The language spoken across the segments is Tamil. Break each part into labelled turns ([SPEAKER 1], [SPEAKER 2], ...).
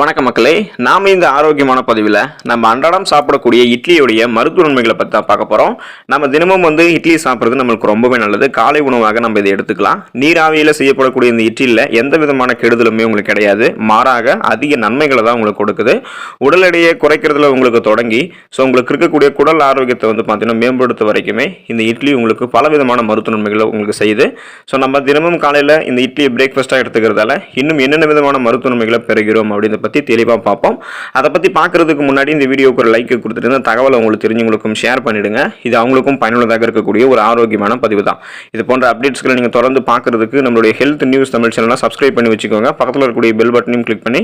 [SPEAKER 1] வணக்கம் மக்களே, நாம இந்த ஆரோக்கியமான பதிவில் நம்ம அன்றாடம் சாப்பிடக்கூடிய இட்லியுடைய மருத்துவ நன்மைகளை பற்றி தான் பார்க்க போகிறோம். நம்ம தினமும் இட்லி சாப்பிட்றது நம்மளுக்கு ரொம்பவே நல்லது. காலை உணவாக நம்ம இதை எடுத்துக்கலாம். நீராவியில் செய்யப்படக்கூடிய இந்த இட்லியில் எந்த விதமான கெடுதலுமே உங்களுக்கு கிடையாது. மாறாக அதிக நன்மைகளை தான் உங்களுக்கு கொடுக்குது. உடல் எடையை குறைக்கிறதுல உங்களுக்கு தொடங்கி உங்களுக்கு இருக்கக்கூடிய குடல் ஆரோக்கியத்தை பார்த்தீங்கன்னா மேம்படுத்த வரைக்குமே இந்த இட்லி உங்களுக்கு பல விதமான மருத்துவ நன்மைகளை உங்களுக்கு செய்யுது. நம்ம தினமும் காலையில் இந்த இட்லியை பிரேக்ஃபாஸ்ட்டாக எடுத்துக்கிறதால இன்னும் என்னென்ன விதமான மருத்துவ நன்மைகளை பெறுகிறோம் அப்படின்னு பற்றி தெளிவாக பார்ப்போம். அதை பற்றி பார்க்கறதுக்கு முன்னாடி இந்த வீடியோக்கு ஒரு லைக் கொடுத்துட்டு இந்த தகவலை உங்களுக்கு தெரிஞ்சவங்களுக்கும் ஷேர் பண்ணிடுங்க. இது அவங்களுக்கும் பயனுள்ளதாக இருக்கக்கூடிய ஒரு ஆரோக்கியமான பதிவு தான். இது போன்ற அப்டேட்ஸ்களை நீங்கள் தொடர்ந்து பார்க்கறதுக்கு நம்மளுடைய ஹெல்த் நியூஸ் தமிழ் சேனலை சப்ஸ்கிரைப் பண்ணி வச்சுக்கோங்க. பக்கத்தில் இருக்கக்கூடிய பெல் பட்டனையும் கிளிக் பண்ணி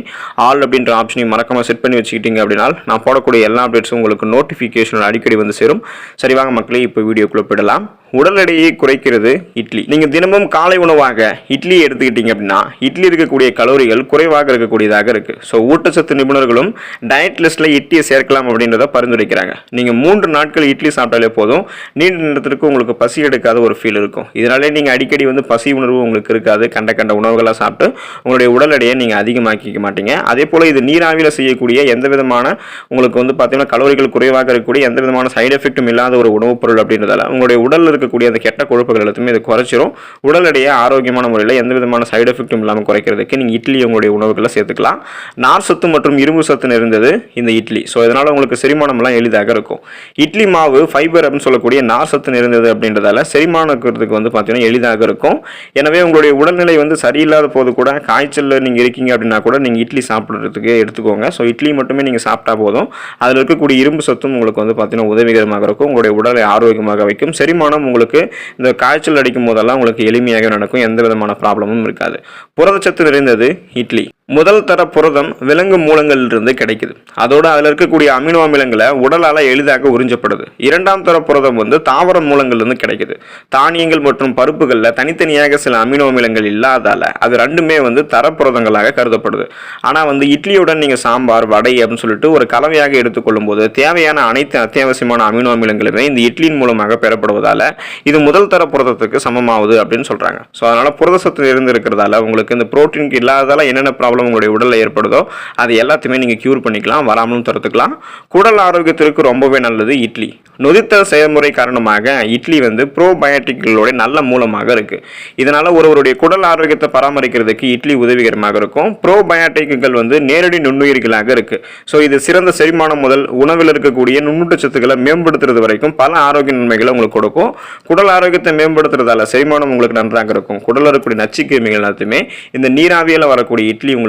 [SPEAKER 1] ஆல் அப்படின்ற ஆப்ஷனையும் மறக்காம செட் பண்ணி வச்சுக்கிட்டீங்க அப்படின்னா நான் போடக்கூடிய எல்லா அப்டேட்ஸும் உங்களுக்கு நோட்டிஃபிகேஷன் அடிக்கடி சேரும். சரிவாங்க மக்களே, இப்போ வீடியோக்குள்ள போயிடலாம். உடல் எடையை குறைக்கிறது இட்லி. நீங்க தினமும் காலை உணவாக இட்லி எடுத்துக்கிட்டீங்க அப்படின்னா இட்லி இருக்கக்கூடிய கலோரிகள் குறைவாக இருக்கக்கூடியதாக இருக்கு. ஊட்டச்சத்து நிபுணர்களும் டயட் லிஸ்ட்ல இட்லியை சேர்க்கலாம் அப்படின்றத பரிந்துரைக்கிறாங்க. நீங்க 3 நாட்கள் இட்லி சாப்பிட்டாலே போதும், நீண்ட நேரத்திற்கு உங்களுக்கு பசி எடுக்காத ஒரு ஃபீல் இருக்கும். இதனாலே நீங்க அடிக்கடி பசி உணர்வு உங்களுக்கு இருக்காது. கண்ட உணவுகளை சாப்பிட்டு உங்களுடைய உடல் எடையை நீங்க அதிகமாக்கிக்க மாட்டீங்க. அதே போல இது நீராவியில் செய்யக்கூடிய எந்த விதமான உங்களுக்கு பார்த்தீங்கன்னா கலோரிகள் குறைவாக இருக்கக்கூடிய எந்த விதமான சைடு எஃபெக்டும் இல்லாத ஒரு உணவுப் பொருள் அப்படின்றதால உங்களுடைய உடல் இருக்கக்கூடிய அந்த கெட்ட கொழுப்புகள் எல்லாத்தையுமே இது குறைச்சிரும். உடல் எடையை ஆரோக்கியமான முறையில் எந்த விதமான சைடு எஃபெக்டும் இல்லாமல் குறைக்கிறதுக்கு நீங்கள் இட்லி உங்களுடைய உணவுகளை சேர்த்துக்கலாம். நார் சத்து மற்றும் இரும்பு சத்து நிறைந்தது இந்த இட்லி. இதனால் உங்களுக்கு செரிமானம்லாம் எளிதாக இருக்கும். இட்லி மாவு ஃபைபர் அப்படின்னு சொல்லக்கூடிய நார் சத்து நிறைந்தது அப்படின்றதால செரிமானத்துக்கு பார்த்தீங்கன்னா எளிதாக இருக்கும். எனவே உங்களுடைய உடல்நிலை சரியில்லாத போது கூட காய்ச்சலில் நீங்கள் இருக்கீங்க அப்படின்னா கூட நீங்கள் இட்லி சாப்பிட்றதுக்கு எடுத்துக்கோங்க. இட்லி மட்டுமே நீங்கள் சாப்பிட்டா போதும். அதில் இருக்கக்கூடிய இரும்பு சத்தும் உங்களுக்கு பார்த்தீங்கன்னா உதவிகரமாக இருக்கும். உங்களுடைய உடலை ஆரோக்கியமாக வைக்கும். செரிமானம் உங்களுக்கு இந்த காய்ச்சல் அடிக்கும் போதெல்லாம் உங்களுக்கு எளிமையாக நடக்கும். எந்த விதமான ப்ராப்ளமும் இருக்காது. புரதச்சத்து நிறைந்தது இட்லி. முதல் தர புரதம் விலங்கு மூலங்களிலிருந்து கிடைக்குது. அதோட அதில் இருக்கக்கூடிய அமினோ அமிலங்களை உடலால் எளிதாக உறிஞ்சப்படுது. இரண்டாம் தர புரதம் தாவர மூலங்களிலிருந்து கிடைக்குது. தானியங்கள் மற்றும் பருப்புகளில் தனித்தனியாக சில அமினோ அமிலங்கள் இல்லாதால அது ரெண்டுமே தர புரதங்களாக கருதப்படுது. ஆனால் இட்லியுடன் நீங்கள் சாம்பார் வடை அப்படின்னு சொல்லிட்டு ஒரு கலவையாக எடுத்துக்கொள்ளும் போது தேவையான அனைத்து அத்தியாவசியமான அமினோ அமிலங்களுமே இந்த இட்லியின் மூலமாக பெறப்படுவதால இது முதல் தர புரதத்துக்கு சமமாகுது அப்படின்னு சொல்றாங்க. அதனால புரதச்சத்து இருந்திருக்கிறதால உங்களுக்கு இந்த புரோட்டீன் இல்லாததால என்னென்ன ப்ராப்ளம் உங்களுடைய உடல்ல ஏற்படுதோ அது எல்லாத்தையுமே நீங்க கியூர் பண்ணிக்கலாம், வராமலும் தடுத்துக்கலாம். குடல் ஆரோக்கியத்திற்கு ரொம்பவே நல்லது இட்லி. நொதித்தல் செயல்முறை காரணமாக இட்லி ப்ரோபயோட்டிக்களோட நல்ல மூலமாக இருக்கு. இதனால ஒருவருடைய குடல் ஆரோக்கியத்தை பராமரிக்கிறதுக்கு இட்லி உதவிகரமாக இருக்கும். ப்ரோபயோட்டிக்கள் நேரடி நுண்ணுயிர்களாக இருக்கு. இது சிறந்த செரிமானம் முதல் உணவில் இருக்கக்கூடிய நுண்ணூட்டச்சத்துக்களை மேம்படுத்துறது வரைக்கும் பல ஆரோக்கிய நன்மைகளை உங்களுக்கு கொடுக்கும். குடல் ஆரோக்கியத்தை மேம்படுத்துறதால செரிமானம் உங்களுக்கு நன்றாக இருக்கும். குடல் இருக்கக்கூடிய நச்சுக்கிருமிகள் எல்லாத்தையுமே இந்த நீராவியில் வரக்கூடிய இட்லி உங்களுக்கு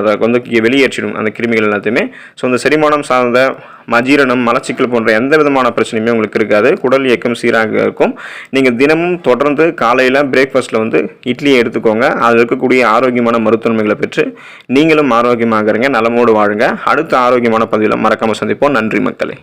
[SPEAKER 1] அதை வெளியேற்றிடும். அந்த கிருமிகள் எல்லாத்தையுமே இந்த செரிமானம் சார்ந்த மஜீரணம், மலச்சிக்கல் போன்ற எந்த விதமான பிரச்சனையுமே உங்களுக்கு இருக்காது. குடல் இயக்கம் சீராக இருக்கும். நீங்கள் தினமும் தொடர்ந்து காலையில் பிரேக்ஃபாஸ்ட்டில் இட்லியை எடுத்துக்கோங்க. அதில் இருக்கக்கூடிய ஆரோக்கியமான மருத்துவமைகளை பெற்று நீங்களும் ஆரோக்கியமாக இருங்க, நலமோடு வாழுங்க. அடுத்த ஆரோக்கியமான பதிவில் மறக்காமல் சந்திப்போம். நன்றி மக்களே.